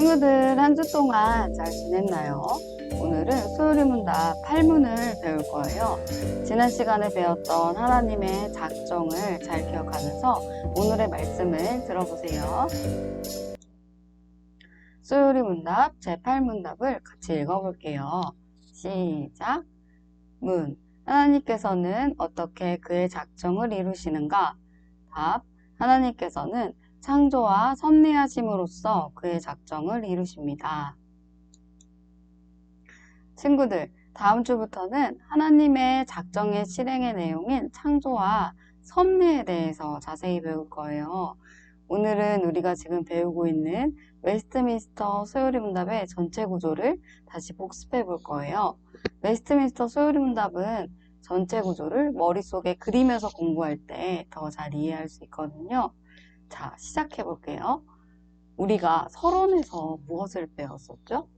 친구들 한 주 동안 잘 지냈나요? 오늘은 소요리문답 8문을 배울 거예요. 지난 시간에 배웠던 하나님의 작정을 잘 기억하면서 오늘의 말씀을 들어보세요. 소요리문답 제8문답을 같이 읽어볼게요. 시작! 문. 하나님께서는 어떻게 그의 작정을 이루시는가? 답. 하나님께서는 창조와 섭리하심으로써 그의 작정을 이루십니다. 친구들, 다음 주부터는 하나님의 작정의 실행의 내용인 창조와 섭리에 대해서 자세히 배울 거예요. 오늘은 우리가 지금 배우고 있는 웨스트민스터 소요리문답의 전체 구조를 다시 복습해 볼 거예요. 웨스트민스터 소요리문답은 전체 구조를 머릿속에 그리면서 공부할 때 더 잘 이해할 수 있거든요. 자, 시작해 볼게요. 우리가 서론에서 무엇을 배웠었죠?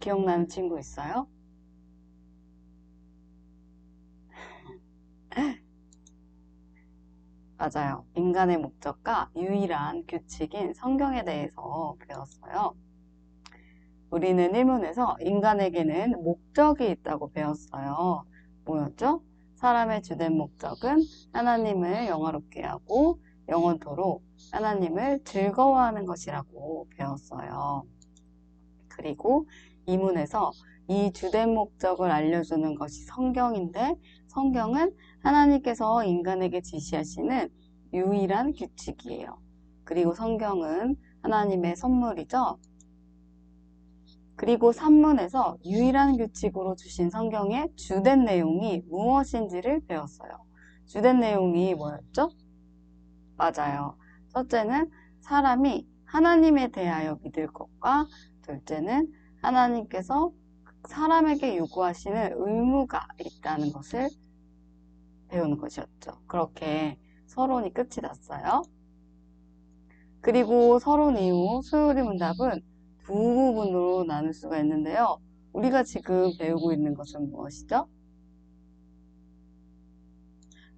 기억나는 친구 있어요? 맞아요. 인간의 목적과 유일한 규칙인 성경에 대해서 배웠어요. 우리는 1문에서 인간에게는 목적이 있다고 배웠어요. 뭐였죠? 사람의 주된 목적은 하나님을 영화롭게 하고 영원토록 하나님을 즐거워하는 것이라고 배웠어요. 그리고 2문에서 이 주된 목적을 알려주는 것이 성경인데 성경은 하나님께서 인간에게 지시하시는 유일한 규칙이에요. 그리고 성경은 하나님의 선물이죠. 그리고 3문에서 유일한 규칙으로 주신 성경의 주된 내용이 무엇인지를 배웠어요. 주된 내용이 뭐였죠? 맞아요. 첫째는 사람이 하나님에 대하여 믿을 것과 둘째는 하나님께서 사람에게 요구하시는 의무가 있다는 것을 배우는 것이었죠. 그렇게 서론이 끝이 났어요. 그리고 서론 이후 소요리문답은 두 부분으로 나눌 수가 있는데요. 우리가 지금 배우고 있는 것은 무엇이죠?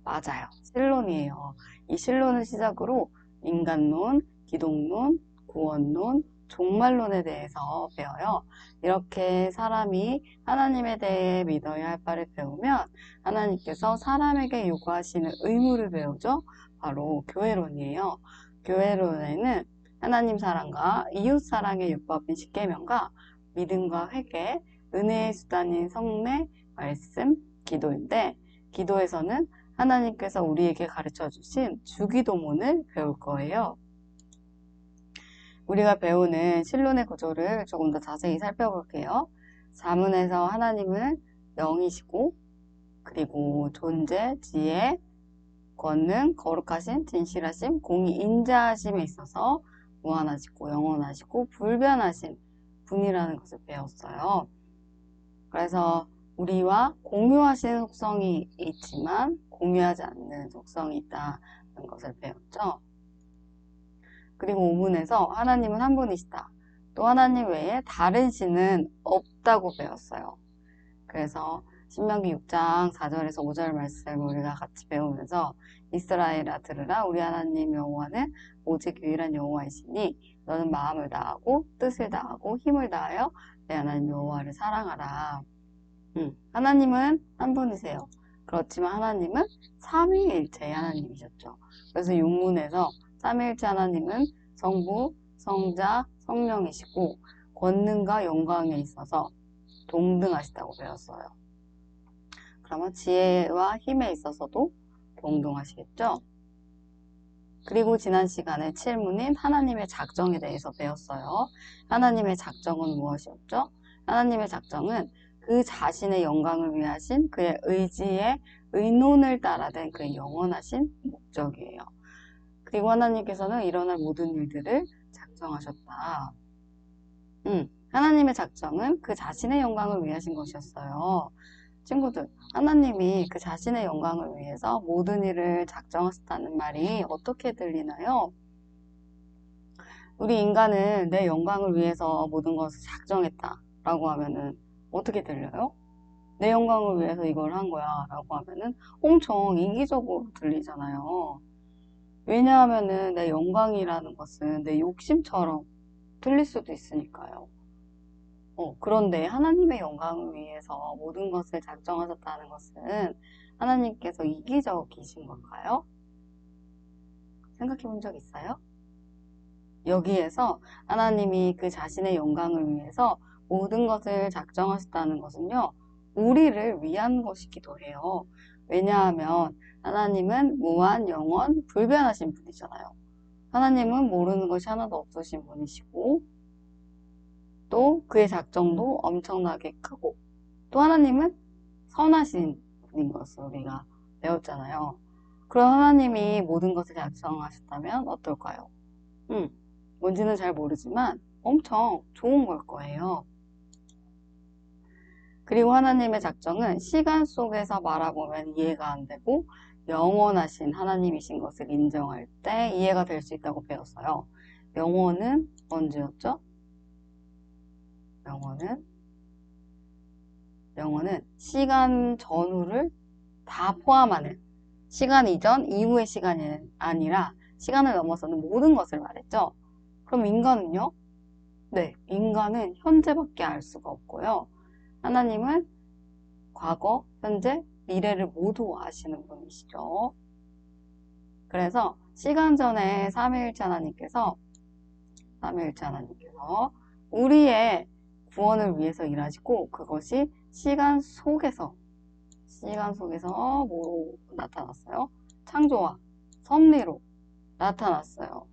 맞아요. 신론이에요. 이 신론을 시작으로 인간론, 기독론, 구원론, 종말론에 대해서 배워요. 이렇게 사람이 하나님에 대해 믿어야 할 바를 배우면 하나님께서 사람에게 요구하시는 의무를 배우죠. 바로 교회론이에요. 교회론에는 하나님 사랑과 이웃 사랑의 율법인 십계명과 믿음과 회개, 은혜의 수단인 성례, 말씀, 기도인데 기도에서는 하나님께서 우리에게 가르쳐 주신 주기도문을 배울 거예요. 우리가 배우는 신론의 구조를 조금 더 자세히 살펴볼게요. 자문에서 하나님은 영이시고 그리고 존재, 지혜, 권능, 거룩하심, 진실하심, 공의, 인자하심에 있어서 무한하시고 영원하시고 불변하신 분이라는 것을 배웠어요. 그래서 우리와 공유하시는 속성이 있지만 공유하지 않는 속성이 있다는 것을 배웠죠. 그리고 5문에서 하나님은 한 분이시다. 또 하나님 외에 다른 신은 없다고 배웠어요. 그래서 신명기 6장 4절에서 5절 말씀을 우리가 같이 배우면서 이스라엘아 들으라 우리 하나님 여호와는 오직 유일한 여호와이시니 너는 마음을 다하고 뜻을 다하고 힘을 다하여 내 하나님 여호와를 사랑하라. 하나님은 한 분이세요. 그렇지만 하나님은 삼위일체의 하나님이셨죠. 그래서 육문에서 삼위일체 하나님은 성부, 성자, 성령이시고 권능과 영광에 있어서 동등하시다고 배웠어요. 그러면 지혜와 힘에 있어서도 동등하시겠죠? 그리고 지난 시간에 7문인 하나님의 작정에 대해서 배웠어요. 하나님의 작정은 무엇이었죠? 하나님의 작정은 그 자신의 영광을 위하신 그의 의지의 의논을 따라된 그의 영원하신 목적이에요. 그리고 하나님께서는 일어날 모든 일들을 작정하셨다. 하나님의 작정은 그 자신의 영광을 위하신 것이었어요. 친구들, 하나님이 그 자신의 영광을 위해서 모든 일을 작정하셨다는 말이 어떻게 들리나요? 우리 인간은 내 영광을 위해서 모든 것을 작정했다 라고 하면은 어떻게 들려요? 내 영광을 위해서 이걸 한 거야 라고 하면은 엄청 이기적으로 들리잖아요. 왜냐하면은 내 영광이라는 것은 내 욕심처럼 들릴 수도 있으니까요. 그런데 하나님의 영광을 위해서 모든 것을 작정하셨다는 것은 하나님께서 이기적이신 걸까요? 생각해 본 적 있어요? 여기에서 하나님이 그 자신의 영광을 위해서 모든 것을 작정하셨다는 것은요, 우리를 위한 것이기도 해요. 왜냐하면 하나님은 무한, 영원, 불변하신 분이잖아요. 하나님은 모르는 것이 하나도 없으신 분이시고, 또 그의 작정도 엄청나게 크고, 또 하나님은 선하신 분인 것을 우리가 배웠잖아요. 그런 하나님이 모든 것을 작정하셨다면 어떨까요? 음, 뭔지는 잘 모르지만 엄청 좋은 걸 거예요. 그리고 하나님의 작정은 시간 속에서 바라보면 이해가 안 되고 영원하신 하나님이신 것을 인정할 때 이해가 될 수 있다고 배웠어요. 영원은 언제였죠? 영원은 시간 전후를 다 포함하는 시간 이전, 이후의 시간이 아니라 시간을 넘어서는 모든 것을 말했죠. 그럼 인간은요? 네, 인간은 현재밖에 알 수가 없고요. 하나님은 과거, 현재, 미래를 모두 아시는 분이시죠. 그래서 시간 전에 삼위일체 하나님께서 우리의 구원을 위해서 일하시고 그것이 시간 속에서 뭐로 나타났어요? 창조와 섭리로 나타났어요.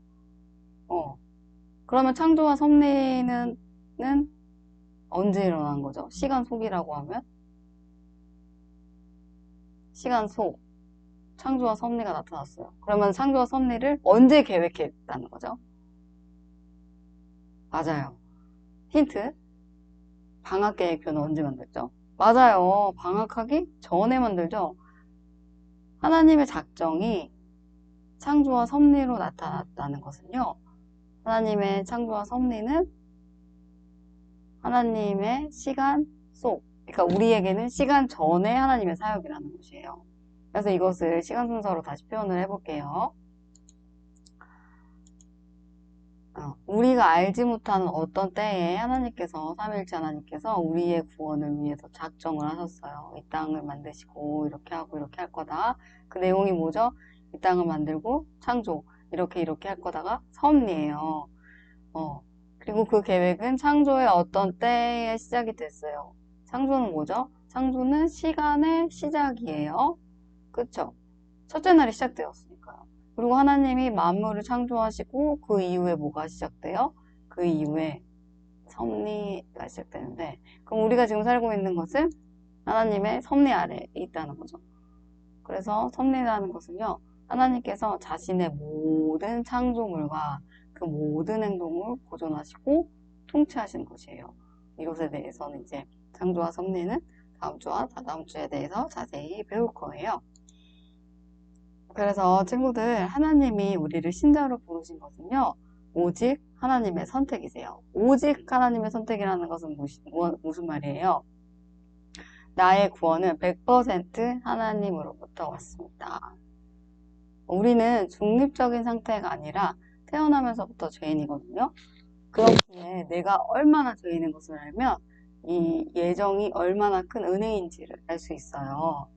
그러면 창조와 섭리는 언제 일어난 거죠? 시간 속이라고 하면? 시간 속. 창조와 섭리가 나타났어요. 그러면 창조와 섭리를 언제 계획했다는 거죠? 맞아요. 힌트. 방학 계획표는 언제 만들죠? 맞아요. 방학하기 전에 만들죠. 하나님의 작정이 창조와 섭리로 나타났다는 것은요. 하나님의 창조와 섭리는 하나님의 시간 속, 그러니까 우리에게는 시간 전에 하나님의 사역이라는 것이에요. 그래서 이것을 시간 순서로 다시 표현을 해볼게요. 우리가 알지 못하는 어떤 때에 하나님께서, 삼위일체 하나님께서 우리의 구원을 위해서 작정을 하셨어요. 이 땅을 만드시고 이렇게 하고 이렇게 할 거다. 그 내용이 뭐죠? 이 땅을 만들고 창조 이렇게 할 거다가 섭리예요. 그리고 그 계획은 창조의 어떤 때에 시작이 됐어요. 창조는 뭐죠? 창조는 시간의 시작이에요. 그쵸? 첫째 날이 시작되었으니까요. 그리고 하나님이 만물을 창조하시고 그 이후에 뭐가 시작돼요? 그 이후에 섭리가 시작되는데 그럼 우리가 지금 살고 있는 것은 하나님의 섭리 아래에 있다는 거죠. 그래서 섭리라는 것은요. 하나님께서 자신의 모든 창조물과 그 모든 행동을 보존하시고 통치하시는 것이에요. 이것에 대해서는 이제 창조와 섭리는 다음 주와 다다음 주에 대해서 자세히 배울 거예요. 그래서 친구들, 하나님이 우리를 신자로 부르신 것은요, 오직 하나님의 선택이세요. 오직 하나님의 선택이라는 것은 무슨 말이에요? 나의 구원은 100% 하나님으로부터 왔습니다. 우리는 중립적인 상태가 아니라 태어나면서부터 죄인이거든요. 그렇기에 내가 얼마나 죄인인 것을 알면 이 예정이 얼마나 큰 은혜인지를 알 수 있어요.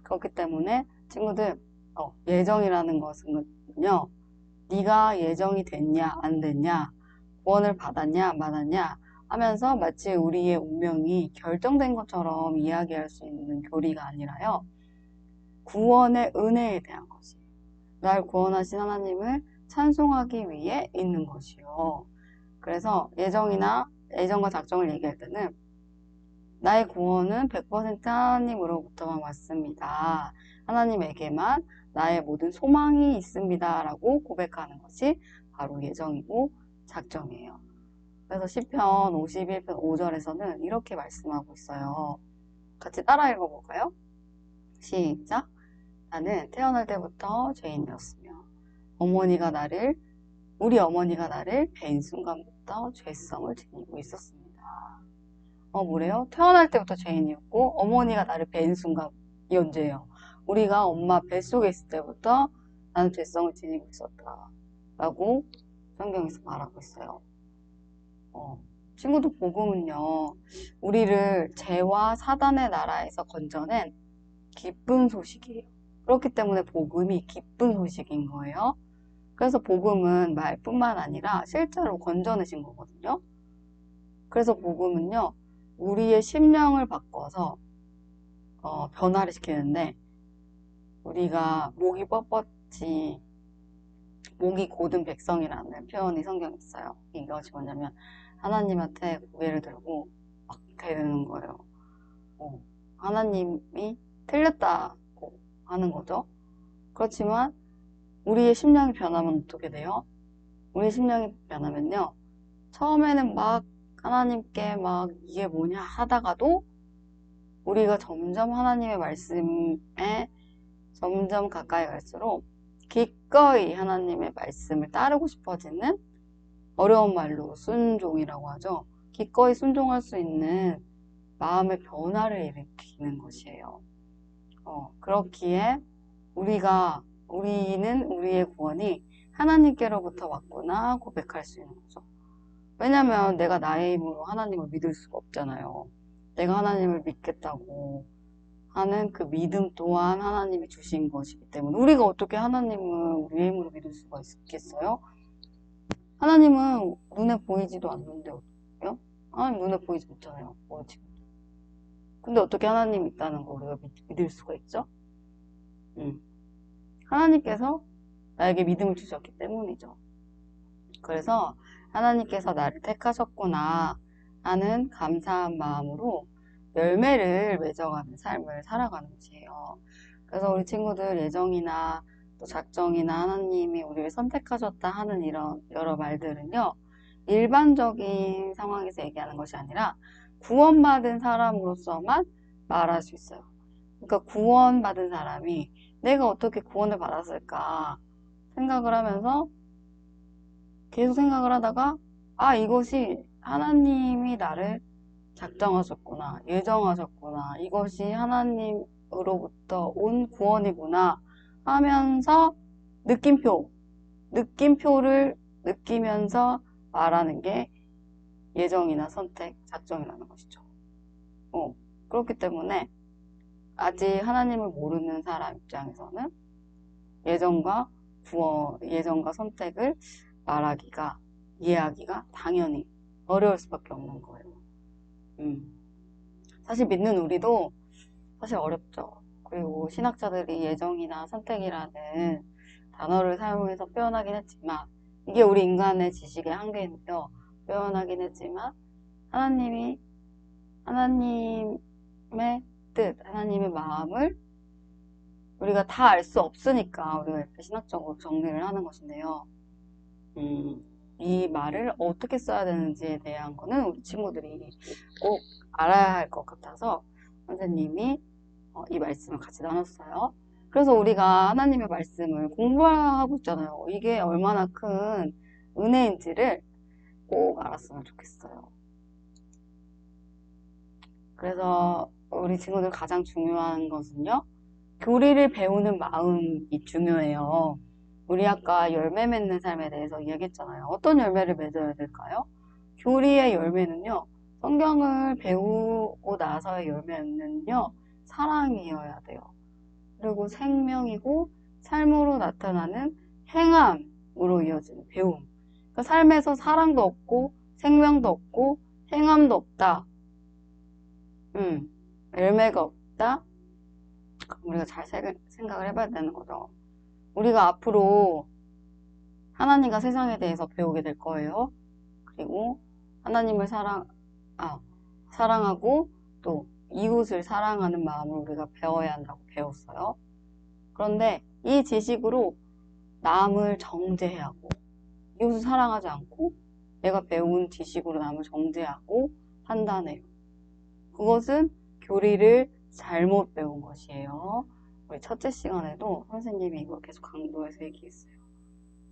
그렇기 때문에 친구들, 예정이라는 것은요, 네가 예정이 됐냐 안 됐냐, 구원을 받았냐 말았냐 하면서 마치 우리의 운명이 결정된 것처럼 이야기할 수 있는 교리가 아니라요, 구원의 은혜에 대한 것이에요. 날 구원하신 하나님을 찬송하기 위해 있는 것이요. 그래서 예정과 작정을 얘기할 때는 나의 구원은 100% 하나님으로부터만 왔습니다. 하나님에게만 나의 모든 소망이 있습니다. 라고 고백하는 것이 바로 예정이고 작정이에요. 그래서 시편 51편 5절에서는 이렇게 말씀하고 있어요. 같이 따라 읽어볼까요? 시작! 나는 태어날 때부터 죄인이었으며 우리 어머니가 나를 뵌 순간부터 죄성을 지니고 있었습니다. 뭐래요? 태어날 때부터 죄인이었고 어머니가 나를 뵌 순간이 언제예요? 우리가 엄마 뱃속에 있을 때부터 나는 죄성을 지니고 있었다. 라고 성경에서 말하고 있어요. 친구들 복음은요, 우리를 죄와 사단의 나라에서 건져낸 기쁜 소식이에요. 그렇기 때문에 복음이 기쁜 소식인 거예요. 그래서 복음은 말뿐만 아니라 실제로 건져내신 거거든요. 그래서 복음은요, 우리의 심령을 바꿔서 변화를 시키는데, 우리가 목이 뻣뻣지 목이 고든 백성이라는 표현이 성경에 있어요. 이것이 뭐냐면 하나님한테 고개를 들고 막 대는 거예요. 하나님이 틀렸다고 하는 거죠. 그렇지만 우리의 심령이 변하면 어떻게 돼요? 우리의 심령이 변하면요, 처음에는 막 하나님께 막 이게 뭐냐 하다가도 우리가 점점 하나님의 말씀에 점점 가까이 갈수록 기꺼이 하나님의 말씀을 따르고 싶어지는, 어려운 말로 순종이라고 하죠. 기꺼이 순종할 수 있는 마음의 변화를 일으키는 것이에요. 그렇기에 우리는 우리의 구원이 하나님께로부터 왔구나 고백할 수 있는 거죠. 왜냐면 내가 나의 힘으로 하나님을 믿을 수가 없잖아요. 내가 하나님을 믿겠다고 하는 그 믿음 또한 하나님이 주신 것이기 때문에 우리가 어떻게 하나님을 우리의 힘으로 믿을 수가 있겠어요? 하나님은 눈에 보이지도 않는데 어떡해요? 하나님 눈에 보이지 않잖아요. 지금. 근데 어떻게 하나님이 있다는 걸 우리가 믿을 수가 있죠? 하나님께서 나에게 믿음을 주셨기 때문이죠. 그래서 하나님께서 나를 택하셨구나 하는 감사한 마음으로 열매를 맺어가는 삶을 살아가는 것이에요. 그래서 우리 친구들 예정이나 또 작정이나 하나님이 우리를 선택하셨다 하는 이런 여러 말들은요, 일반적인 상황에서 얘기하는 것이 아니라 구원받은 사람으로서만 말할 수 있어요. 그러니까 구원받은 사람이 내가 어떻게 구원을 받았을까 생각을 하면서 계속 생각을 하다가 이것이 하나님이 나를 작정하셨구나, 예정하셨구나, 이것이 하나님으로부터 온 구원이구나 하면서 느낌표를 느끼면서 말하는 게 예정이나 선택, 작정이라는 것이죠. 그렇기 때문에 아직 하나님을 모르는 사람 입장에서는 예정과 선택을 이해하기가 당연히 어려울 수밖에 없는 거예요. 사실 믿는 우리도 사실 어렵죠. 그리고 신학자들이 예정이나 선택이라는 단어를 사용해서 표현하긴 했지만, 이게 우리 인간의 지식의 한계인데요. 표현하긴 했지만, 하나님의 뜻, 하나님의 마음을 우리가 다 알 수 없으니까 우리가 이렇게 신학적으로 정리를 하는 것인데요. 이 말을 어떻게 써야 되는지에 대한 거는 우리 친구들이 꼭 알아야 할 것 같아서 선생님이 이 말씀을 같이 나눴어요. 그래서 우리가 하나님의 말씀을 공부하고 있잖아요. 이게 얼마나 큰 은혜인지를 꼭 알았으면 좋겠어요. 그래서 우리 친구들 가장 중요한 것은요, 교리를 배우는 마음이 중요해요. 우리 아까 열매 맺는 삶에 대해서 이야기했잖아요. 어떤 열매를 맺어야 될까요? 교리의 열매는요, 성경을 배우고 나서의 열매는요, 사랑이어야 돼요. 그리고 생명이고 삶으로 나타나는 행함으로 이어지는 배움. 그러니까 삶에서 사랑도 없고 생명도 없고 행함도 없다. 열매가 없다. 우리가 잘 생각을 해봐야 되는 거죠. 우리가 앞으로 하나님과 세상에 대해서 배우게 될 거예요. 그리고 하나님을 사랑하고 또 이웃을 사랑하는 마음을 우리가 배워야 한다고 배웠어요. 그런데 이 지식으로 남을 정죄하고 이웃을 사랑하지 않고 내가 배운 지식으로 남을 정죄하고 판단해요. 그것은 교리를 잘못 배운 것이에요. 우리 첫째 시간에도 선생님이 이걸 계속 강조해서 얘기했어요.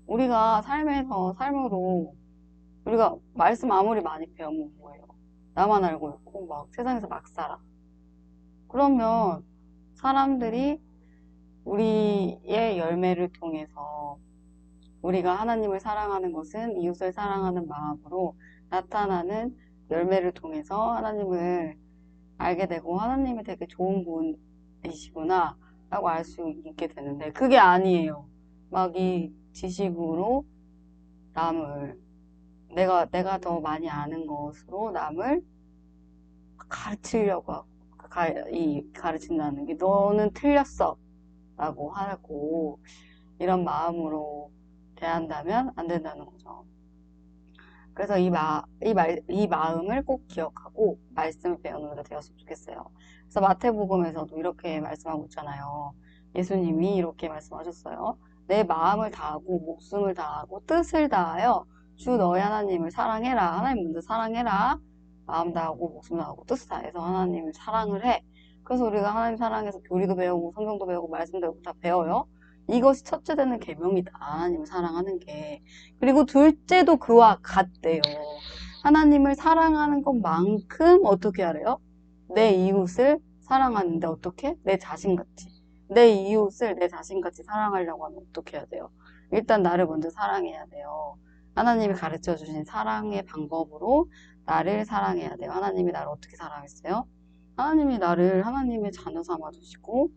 우리가 삶으로 우리가 말씀 아무리 많이 배우면 뭐예요? 나만 알고 있고 막 세상에서 막 살아. 그러면 사람들이 우리의 열매를 통해서 우리가 하나님을 사랑하는 것은 이웃을 사랑하는 마음으로 나타나는 열매를 통해서 하나님을 알게 되고 하나님이 되게 좋은 분이시구나 라고 알 수 있게 되는데 그게 아니에요. 막 이 지식으로 남을 내가 더 많이 아는 것으로 남을 가르치려고 하고 가르친다는 게 너는 틀렸어 라고 하고 이런 마음으로 대한다면 안 된다는 거죠. 그래서 이 마음을 꼭 기억하고 말씀을 배우는 우리가 되었으면 좋겠어요. 그래서 마태복음에서도 이렇게 말씀하고 있잖아요. 예수님이 이렇게 말씀하셨어요. 내 마음을 다하고 목숨을 다하고 뜻을 다하여 주 너의 하나님을 사랑해라. 하나님 먼저 사랑해라. 마음 다하고 목숨 다하고 뜻을 다해서 하나님을 사랑을 해. 그래서 우리가 하나님 사랑해서 교리도 배우고 성경도 배우고 말씀도 배우고 다 배워요. 이것이 첫째 되는 계명이다. 하나님을 사랑하는 게. 그리고 둘째도 그와 같대요. 하나님을 사랑하는 것만큼 어떻게 하래요? 내 이웃을 사랑하는데 어떻게? 내 자신같이. 내 이웃을 내 자신같이 사랑하려고 하면 어떻게 해야 돼요? 일단 나를 먼저 사랑해야 돼요. 하나님이 가르쳐 주신 사랑의 방법으로 나를 사랑해야 돼요. 하나님이 나를 어떻게 사랑했어요? 하나님이 나를 하나님의 자녀 삼아 주시고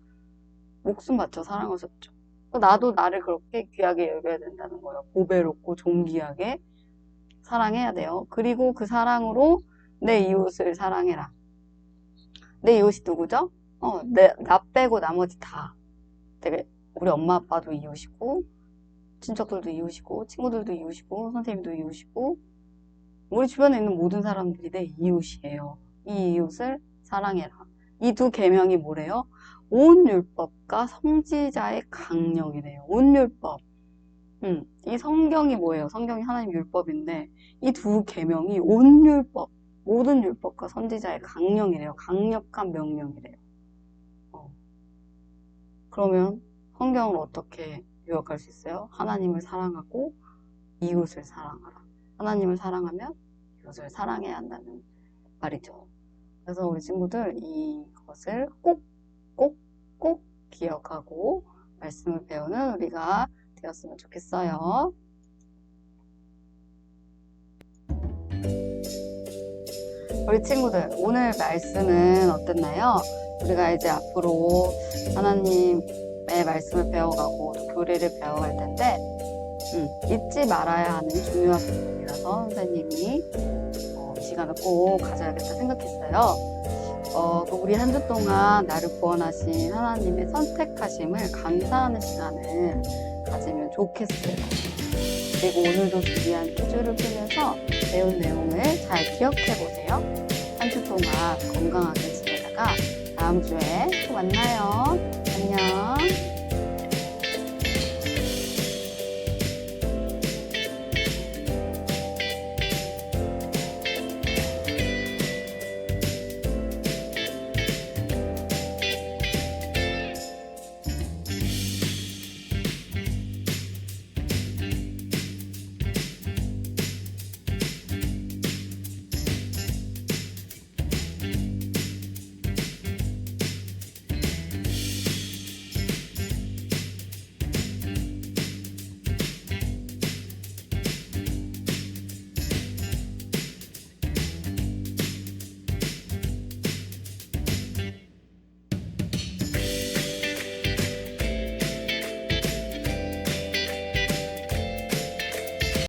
목숨 바쳐 사랑하셨죠. 나도 나를 그렇게 귀하게 여겨야 된다는 거예요. 보배롭고 존귀하게 사랑해야 돼요. 그리고 그 사랑으로 내 이웃을 사랑해라. 내 이웃이 누구죠? 나 빼고 나머지 다. 되게 우리 엄마 아빠도 이웃이고 친척들도 이웃이고 친구들도 이웃이고 선생님도 이웃이고 우리 주변에 있는 모든 사람들이 내 이웃이에요. 이 이웃을 사랑해라. 이 두 계명이 뭐래요? 온 율법과 선지자의 강령이래요. 온 율법. 이 성경이 뭐예요? 성경이 하나님 율법인데 이 두 계명이 온 율법, 모든 율법과 선지자의 강령이래요. 강력한 명령이래요. 그러면 성경을 어떻게 요약할 수 있어요? 하나님을 사랑하고 이웃을 사랑하라. 하나님을 사랑하면 이웃을 사랑해야 한다는 말이죠. 그래서 우리 친구들 이것을 꼭 기억하고 말씀을 배우는 우리가 되었으면 좋겠어요. 우리 친구들 오늘 말씀은 어땠나요? 우리가 이제 앞으로 하나님의 말씀을 배워가고 또 교리를 배워갈 텐데 잊지 말아야 하는 중요한 부분이라서 선생님이 이 시간을 꼭 가져야겠다 생각했어요. 우리 한 주 동안 나를 구원하신 하나님의 선택하심을 감사하는 시간을 가지면 좋겠어요. 그리고 오늘도 준비한 퀴즈를 풀면서 배운 내용을 잘 기억해보세요. 한 주 동안 건강하게 지내다가 다음 주에 또 만나요. 안녕.